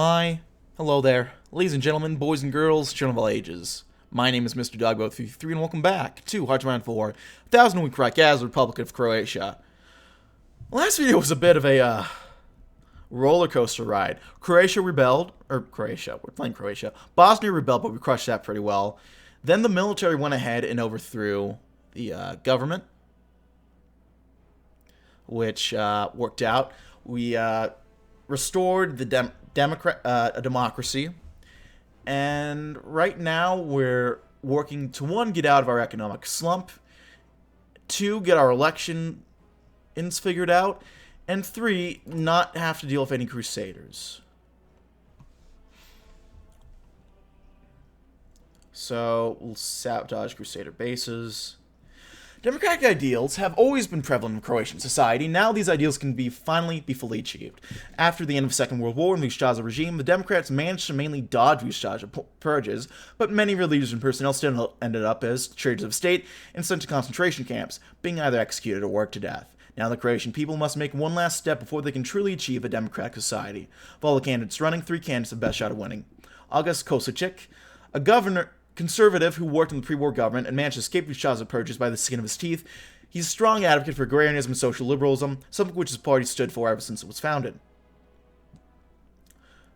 Hi, hello there, ladies and gentlemen, boys and girls, children of all ages. My name is Mr. Dogbo333, and welcome back to Hearts Round 4, 1000 Week Reich as the Republic of Croatia. Last video was a bit of a roller coaster ride. Croatia rebelled, or Croatia, we're playing Croatia. Bosnia rebelled, but we crushed that pretty well. Then the military went ahead and overthrew the government, which worked out. We restored the democracy, and right now we're working to, one, get out of our economic slump, two, get our elections figured out, and three, not have to deal with any crusaders. So we'll sabotage crusader bases. Democratic ideals have always been prevalent in Croatian society. Now these ideals can finally be fully achieved. After the end of the Second World War and the Ustaza regime, the Democrats managed to mainly dodge Ustaza purges, but many of their leaders and personnel still ended up as traitors of state and sent to concentration camps, being either executed or worked to death. Now the Croatian people must make one last step before they can truly achieve a democratic society. Of all the candidates running, 3 candidates have the best shot of winning. August Kosicic, a conservative who worked in the pre-war government and managed to escape Ustaza purges by the skin of his teeth. He's a strong advocate for agrarianism and social liberalism, something which his party stood for ever since it was founded.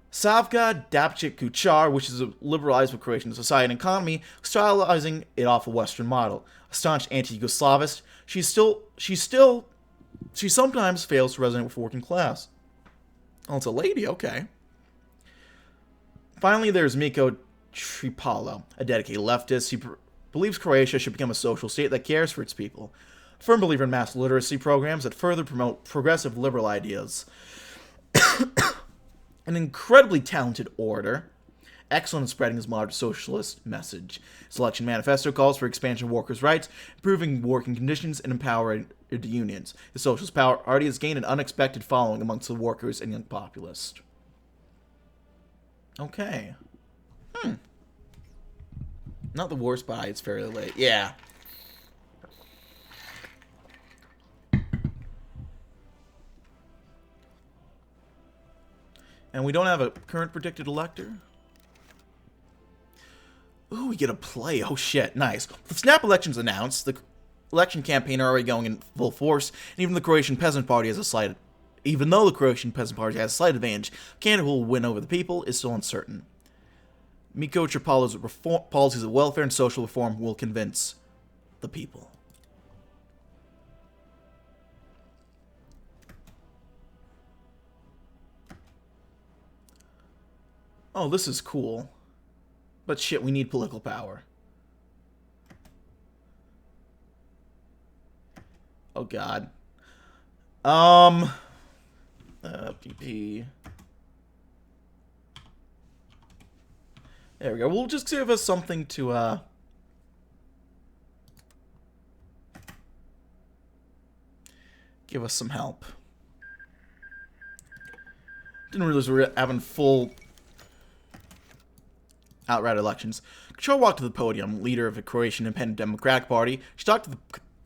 Savga Dapcic Kuchar wishes to liberalize Croatian society and economy, stylizing it off a Western model. A staunch anti-Yugoslavist, she sometimes fails to resonate with the working class. Oh, it's a lady, okay. Finally, there's Miko Tripalo, a dedicated leftist. He believes Croatia should become a social state that cares for its people. A firm believer in mass literacy programs that further promote progressive liberal ideas. An incredibly talented orator, excellent in spreading his moderate socialist message. His election manifesto calls for expansion of workers' rights, improving working conditions, and empowering the unions. The Socialist Party has gained an unexpected following amongst the workers and young populace. Okay. Not the worst, but it's fairly late. Yeah. And we don't have a current predicted elector. Ooh, we get a play. Oh, shit. Nice. With snap elections announced, the election campaign are already going in full force, and even the Croatian Peasant Party has a slight... Even though the Croatian Peasant Party has a slight advantage, the candidate who will win over the people is still uncertain. Miko Tripalo's policies of welfare and social reform will convince the people. Oh, this is cool. But shit, we need political power. Oh god. FTP. There we go. We'll just give us something to, give us some help. Didn't realize we were having full outright elections. Kuchar walked to the podium, leader of the Croatian Independent Democratic Party. She started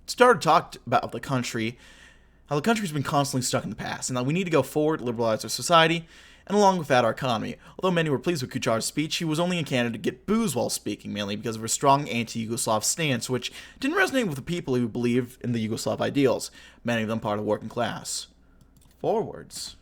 to talk about the country, how the country's been constantly stuck in the past, and that we need to go forward, liberalize our society, and along with that, our economy. Although many were pleased with Kuchar's speech, she was only in Canada to get booze while speaking, mainly because of her strong anti-Yugoslav stance, which didn't resonate with the people who believe in the Yugoslav ideals, many of them part of the working class. Forwards.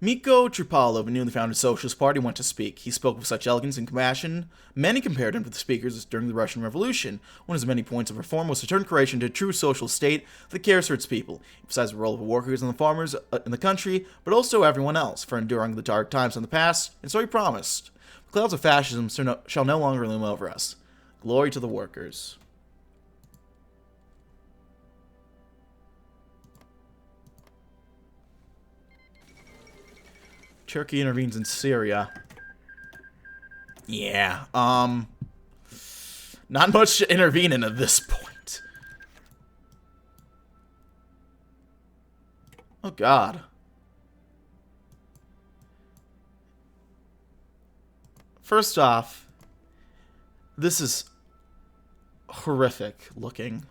Miko Tripalo, a newly founded Socialist Party, went to speak. He spoke with such elegance and compassion, many compared him to the speakers during the Russian Revolution. One of his many points of reform was to turn Croatia into a true social state that cares for its people, emphasizing the role of the workers and the farmers in the country, but also everyone else, for enduring the dark times in the past, and so he promised. The clouds of fascism shall no longer loom over us. Glory to the workers. Turkey intervenes in Syria. Yeah, not much to intervene in at this point. Oh, God. First off, this is horrific looking.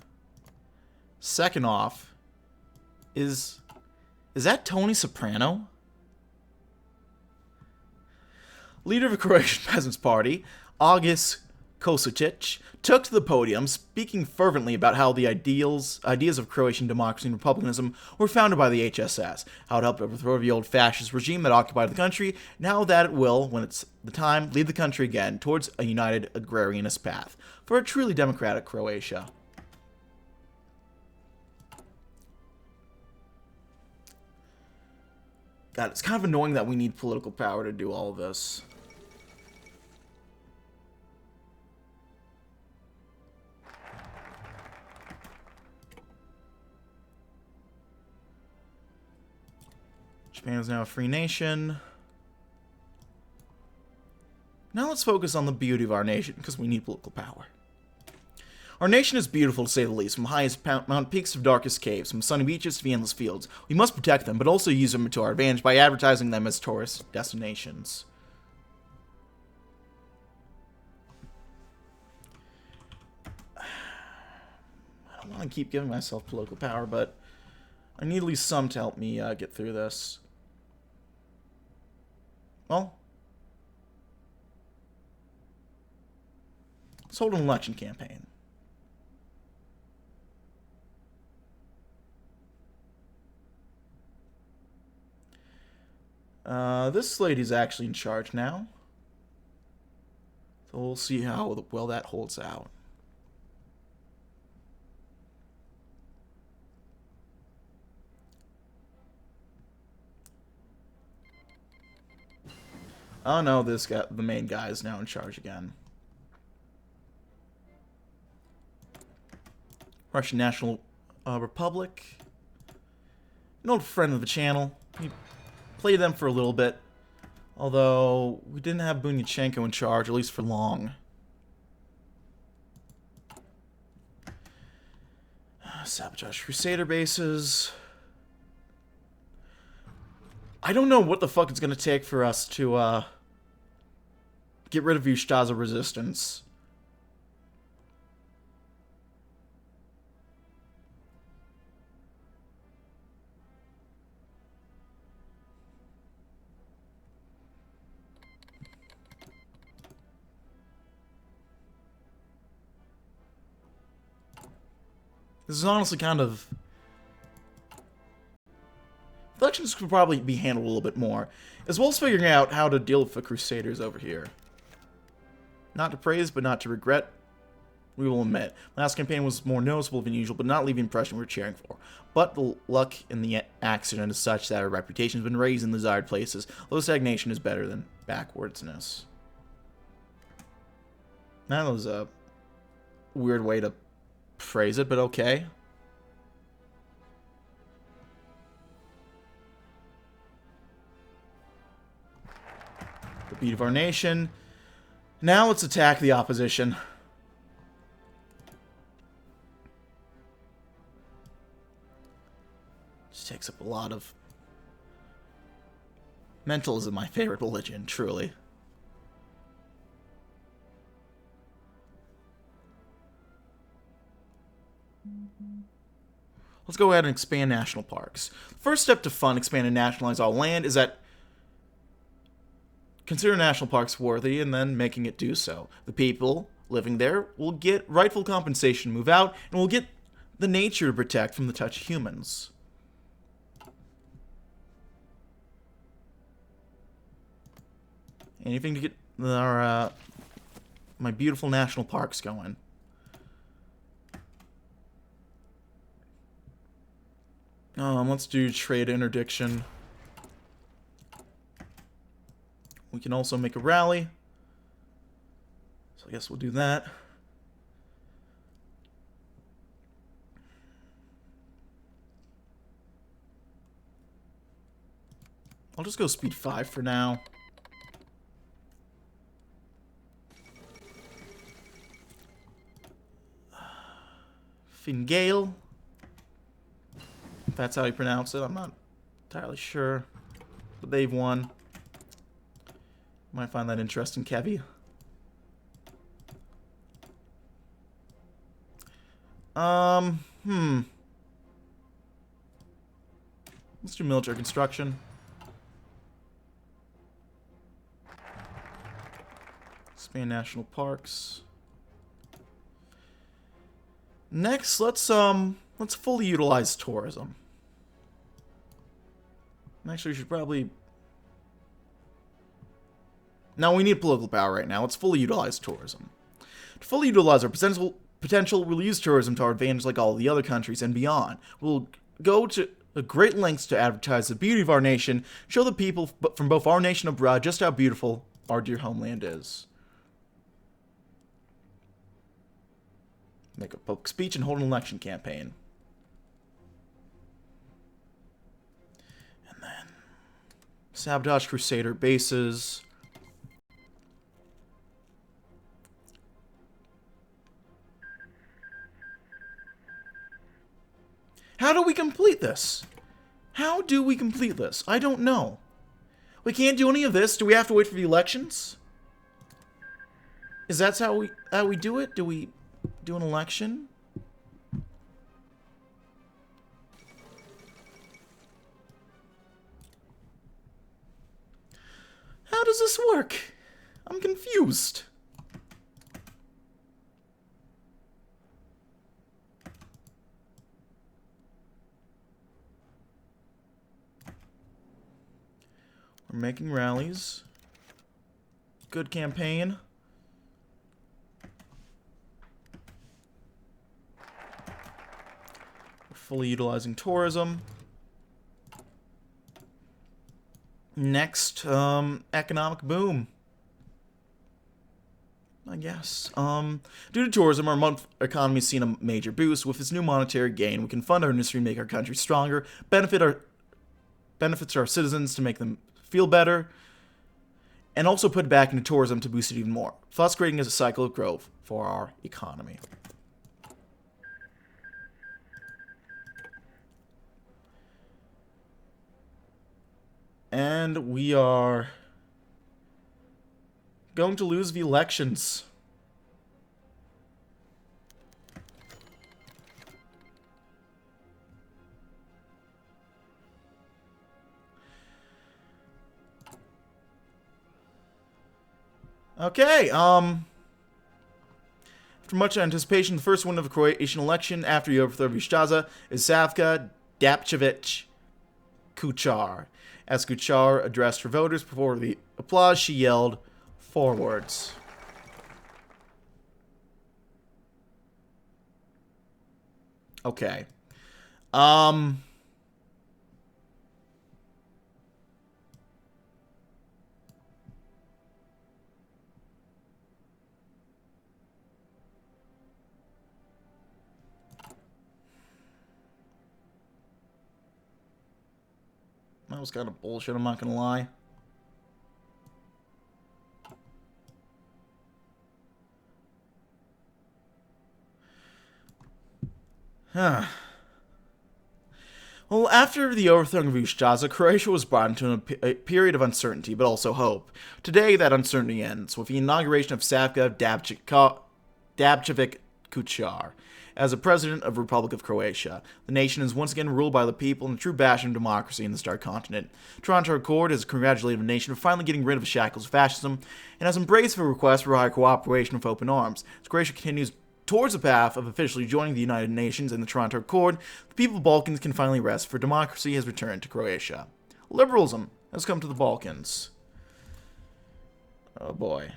Second off, is that Tony Soprano? Leader of the Croatian Peasants' Party, August Kosicic, took to the podium, speaking fervently about how the ideas of Croatian democracy and republicanism were founded by the HSS, how it helped overthrow the old fascist regime that occupied the country, now that it will, when it's the time, lead the country again towards a united agrarianist path for a truly democratic Croatia. God, it's kind of annoying that we need political power to do all of this. Japan is now a free nation. Now let's focus on the beauty of our nation, because we need political power. Our nation is beautiful, to say the least, from highest mountain peaks to darkest caves, from sunny beaches to the endless fields. We must protect them, but also use them to our advantage by advertising them as tourist destinations. I don't want to keep giving myself political power, but I need at least some to help me get through this. Well, let's hold an election campaign. This lady's actually in charge now. So we'll see how well that holds out. Oh no, this guy, the main guy, is now in charge again. Russian National Republic. An old friend of the channel. We played them for a little bit. Although, we didn't have Bunyachenko in charge, at least for long. Sabotage Crusader bases. I don't know what the fuck it's gonna take for us to, get rid of Ustaza resistance. This is honestly kind of... Elections could probably be handled a little bit more, as well as figuring out how to deal with the Crusaders over here. Not to praise, but not to regret, we will admit. Last campaign was more noticeable than usual, but not leaving the impression we were cheering for. But the luck in the accident is such that our reputation has been raised in the desired places, although stagnation is better than backwardsness. That was a weird way to phrase it, but okay. The beat of our nation. Now let's attack the opposition. This takes up a lot of... Mental is my favorite religion, truly. Let's go ahead and expand national parks. First step to fund, expand, and nationalize all land is that consider national parks worthy and then making it do so. The people living there will get rightful compensation to move out, and will get the nature to protect from the touch of humans. Anything to get our my beautiful national parks going. Let's do trade interdiction. We can also make a rally. So I guess we'll do that. I'll just go speed 5 for now. Fingale. If that's how you pronounce it, I'm not entirely sure. But they've won. Might find that interesting, Kevy. Let's do military construction. Expand national parks. Next, let's fully utilize tourism. Actually, we should probably... Now, we need political power right now. Let's fully utilize tourism. To fully utilize our potential, we'll use tourism to our advantage like all the other countries and beyond. We'll go to great lengths to advertise the beauty of our nation, show the people from both our nation and abroad just how beautiful our dear homeland is. Make a public speech and hold an election campaign. And then sabotage Crusader bases. How do we complete this? How do we complete this? I don't know. We can't do any of this. Do we have to wait for the elections? Is that how we do it? Do we do an election? How does this work? I'm confused. We're making rallies. Good campaign. We're fully utilizing tourism. Next, economic boom. I guess. Due to tourism, our economy's seen a major boost. With this new monetary gain, we can fund our industry and make our country stronger, benefits our citizens to make them feel better, and also put back into tourism to boost it even more, thus creating a cycle of growth for our economy. And we are going to lose the elections. Okay, after much anticipation, the first winner of the Croatian election after the overthrow of Ustaza is Savka Dapčević Kučar. As Kučar addressed her voters before the applause, she yelled, "Forwards." Okay. That was kind of bullshit, I'm not gonna lie. Huh. Well, after the overthrow of Ustaza, Croatia was brought into a period of uncertainty, but also hope. Today, that uncertainty ends with the inauguration of Savka Dapčević Kučar as a president of the Republic of Croatia. The nation is once again ruled by the people and a true bastion of democracy in the Star Continent. Toronto Accord has congratulated the nation for finally getting rid of the shackles of fascism and has embraced the request for higher cooperation with open arms. As Croatia continues towards the path of officially joining the United Nations and the Toronto Accord, the people of the Balkans can finally rest, for democracy has returned to Croatia. Liberalism has come to the Balkans. Oh boy.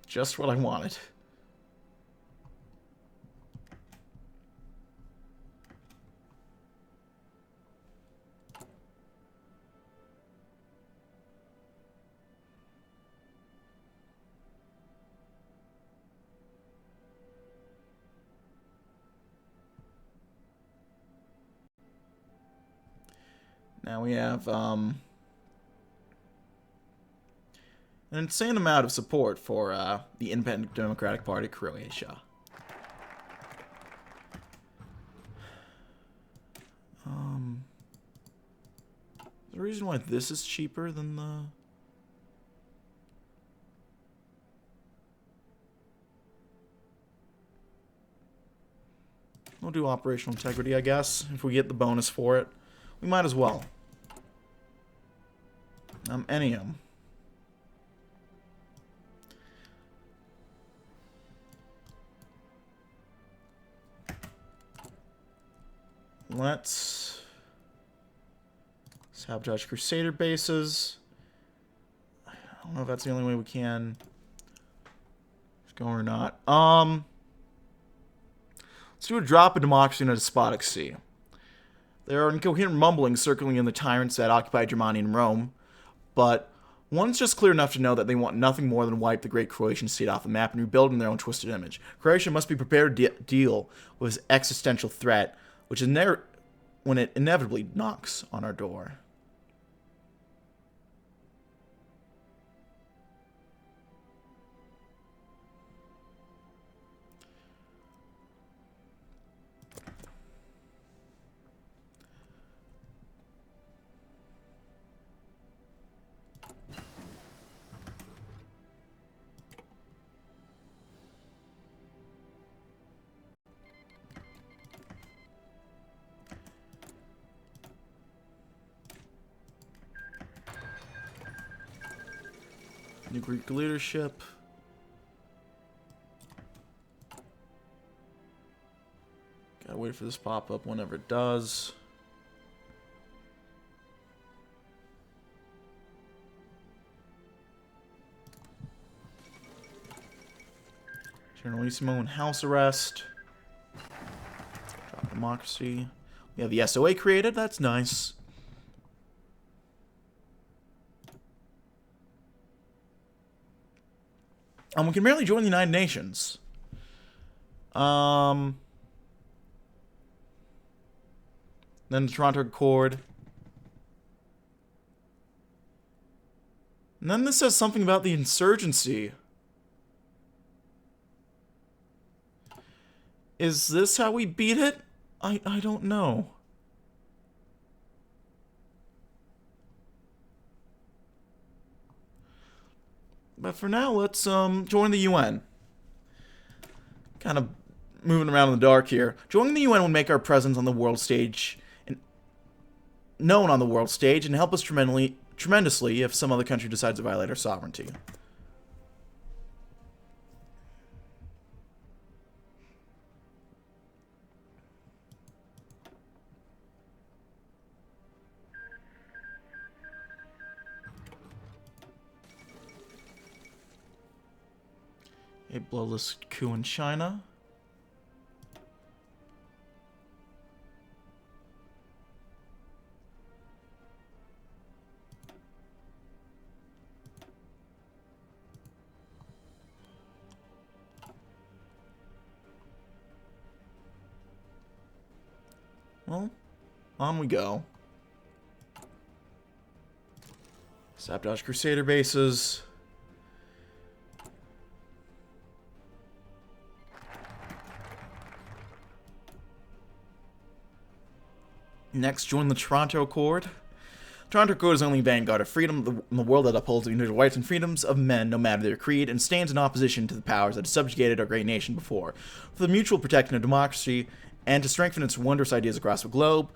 Just what I wanted. Now we have an insane amount of support for the Independent Democratic Party of Croatia. The reason why this is cheaper than the We'll do operational integrity, I guess. If we get the bonus for it, we might as well. Enium. Let's sabotage Crusader bases. I don't know if that's the only way we can go or not. Let's do a drop of democracy in a despotic sea. There are incoherent mumblings circling in the tyrants that occupy Germania and Rome, but one's just clear enough to know that they want nothing more than wipe the great Croatian state off the map and rebuild in their own twisted image. Croatia must be prepared to deal with this existential threat, which is when it inevitably knocks on our door. New Greek leadership. Gotta wait for this pop-up whenever it does. Generalissimo and house arrest. Drop democracy. We have the SOA created. That's nice. We can barely join the United Nations. Then the Toronto Accord. And then this says something about the insurgency. Is this how we beat it? I don't know. But for now, let's join the UN. Kind of moving around in the dark here. Joining the UN would make our presence on the world stage known on the world stage and help us tremendously if some other country decides to violate our sovereignty. A bloodless coup in China. Well, on we go. Sabotage Crusader bases. Next, join the Toronto Accord. Toronto Accord is the only vanguard of freedom in the world that upholds the individual rights and freedoms of men, no matter their creed, and stands in opposition to the powers that have subjugated our great nation before. For the mutual protection of democracy and to strengthen its wondrous ideas across the globe,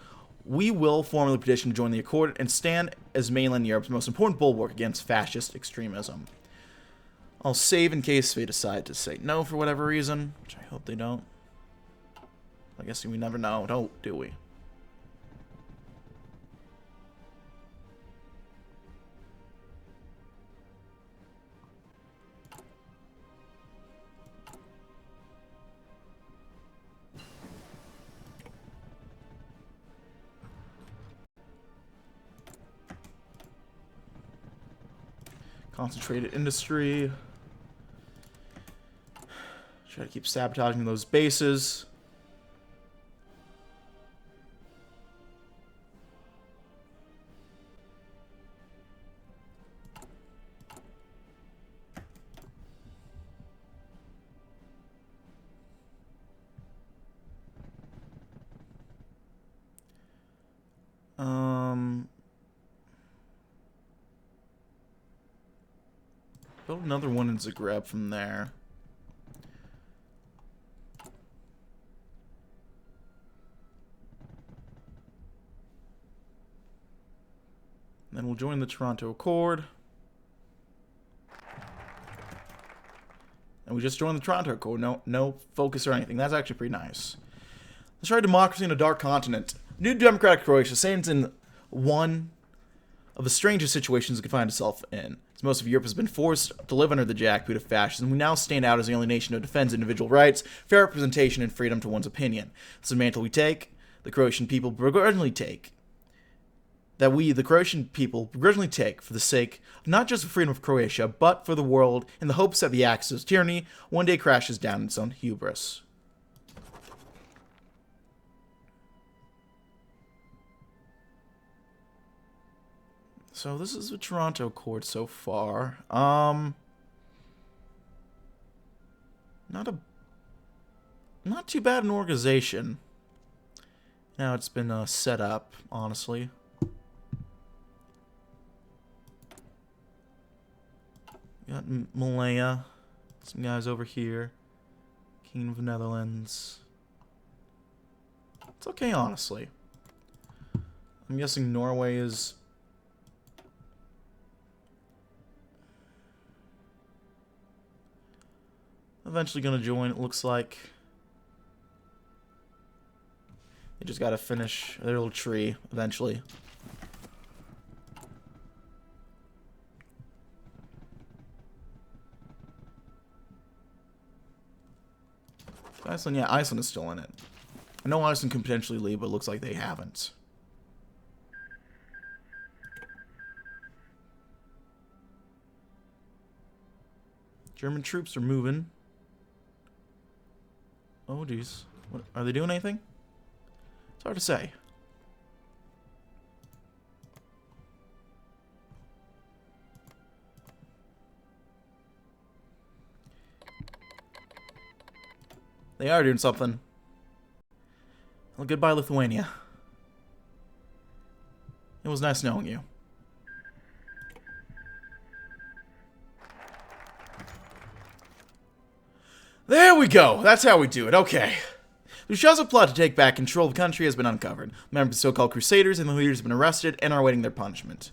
we will formally petition to join the Accord and stand as mainland Europe's most important bulwark against fascist extremism. I'll save in case they decide to say no for whatever reason, which I hope they don't. I guess we never know, do we? Concentrated industry. Try to keep sabotaging those bases. Build another one in Zagreb from there. Then we'll join the Toronto Accord. And we just joined the Toronto Accord. No focus or anything. That's actually pretty nice. Let's try democracy in a dark continent. New democratic Croatia stands in one of the strangest situations it could find itself in. As most of Europe has been forced to live under the jackboot of fascism, we now stand out as the only nation who defends individual rights, fair representation, and freedom to one's opinion. This is a mantle we take, the Croatian people begrudgingly take. That we, the Croatian people, begrudgingly take for the sake of not just the freedom of Croatia, but for the world, in the hopes that the axis of tyranny one day crashes down in its own hubris. So this is the Toronto Accord so far. Not too bad an organization. Now it's been set up, honestly. We got Malaya, some guys over here, Kingdom of the Netherlands. It's okay, honestly. I'm guessing Norway is eventually gonna join, it looks like. They just gotta finish their little tree, eventually. Iceland, yeah, Iceland is still in it. I know Iceland can potentially leave, but it looks like they haven't. German troops are moving. Oh, geez. What, are they doing anything? It's hard to say. They are doing something. Well, goodbye, Lithuania. It was nice knowing you. There we go. That's how we do it. Okay. The Shaza plot to take back control of the country has been uncovered. Members of the so-called Crusaders and the leaders have been arrested and are awaiting their punishment.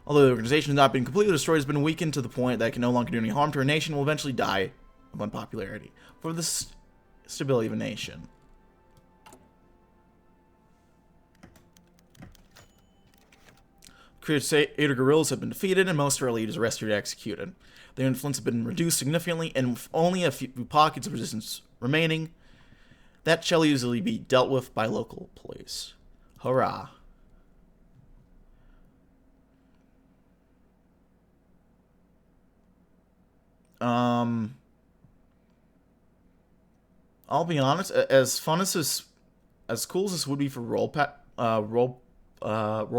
Although the organization has not been completely destroyed, it has been weakened to the point that it can no longer do any harm to our nation and will eventually die of unpopularity. For the stability of a nation. Crusader guerrillas have been defeated and most of our leaders arrested or executed. Their influence has been reduced significantly, and with only a few pockets of resistance remaining, that shall easily be dealt with by local police. Hurrah. I'll be honest, as fun as this, as cool as this would be for role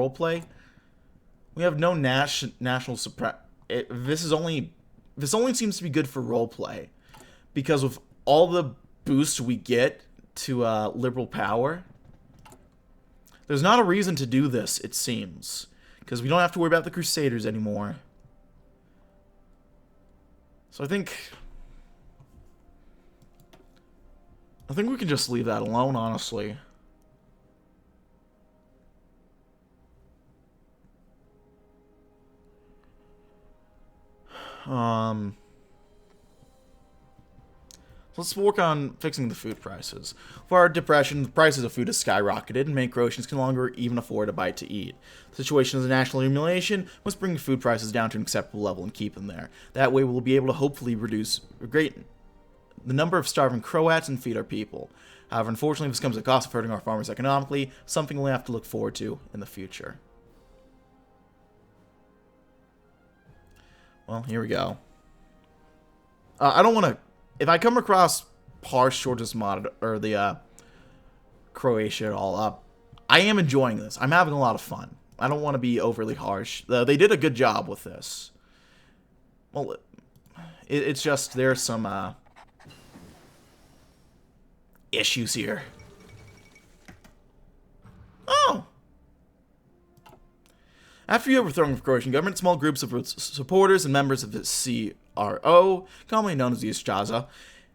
play, we have no national this only seems to be good for role play, because with all the boosts we get to liberal power, there's not a reason to do this, it seems, because we don't have to worry about the Crusaders anymore. So I think we can just leave that alone, honestly. Let's work on fixing the food prices. For our depression, the prices of food has skyrocketed, and many Croatians can no longer even afford a bite to eat. The situation is a national humiliation. Must bring food prices down to an acceptable level and keep them there. That way, we'll be able to hopefully reduce the number of starving Croats and feed our people. However, unfortunately, this comes at the cost of hurting our farmers economically, something we'll have to look forward to in the future. Well, here we go. I don't want to... If I come across harsh towards this mod, or the Croatia at all, I am enjoying this. I'm having a lot of fun. I don't want to be overly harsh. They did a good job with this. Well, it's just there's some issues here. Oh! After the overthrowing of the Croatian government, small groups of its supporters and members of the CRO, commonly known as the Shaza,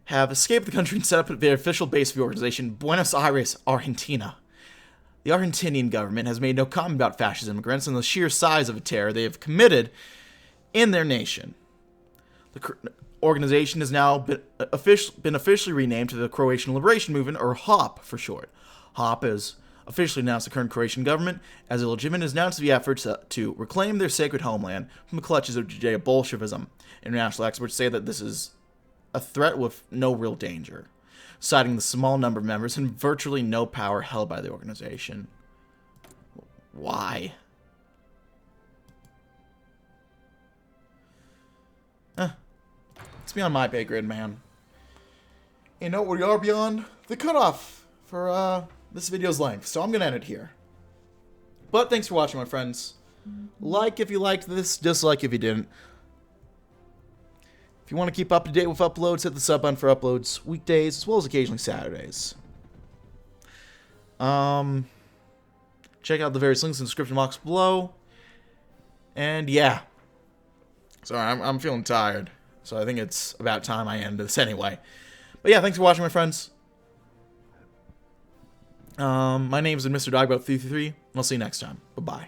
have escaped the country and set up their official base of the organization, Buenos Aires, Argentina. The Argentinian government has made no comment about fascist immigrants and the sheer size of a terror they have committed in their nation. The organization has now been officially renamed to the Croatian Liberation Movement, or HoP for short. HoP has officially announced the current Croatian government as illegitimate and has announced the efforts to reclaim their sacred homeland from the clutches of Judeo-Bolshevism. International experts say that this is a threat with no real danger, citing the small number of members and virtually no power held by the organization. Why? It's beyond my pay grade, man. You know, we are beyond the cutoff for this video's length, so I'm going to end it here. But thanks for watching, my friends. Like if you liked this, dislike if you didn't. If you want to keep up to date with uploads, hit the sub button for uploads weekdays as well as occasionally Saturdays. Check out the various links in the description box below. And yeah. Sorry, I'm feeling tired. So I think it's about time I end this anyway. But yeah, thanks for watching, my friends. My name is Mr. Dogbot333, and I'll see you next time. Bye-bye.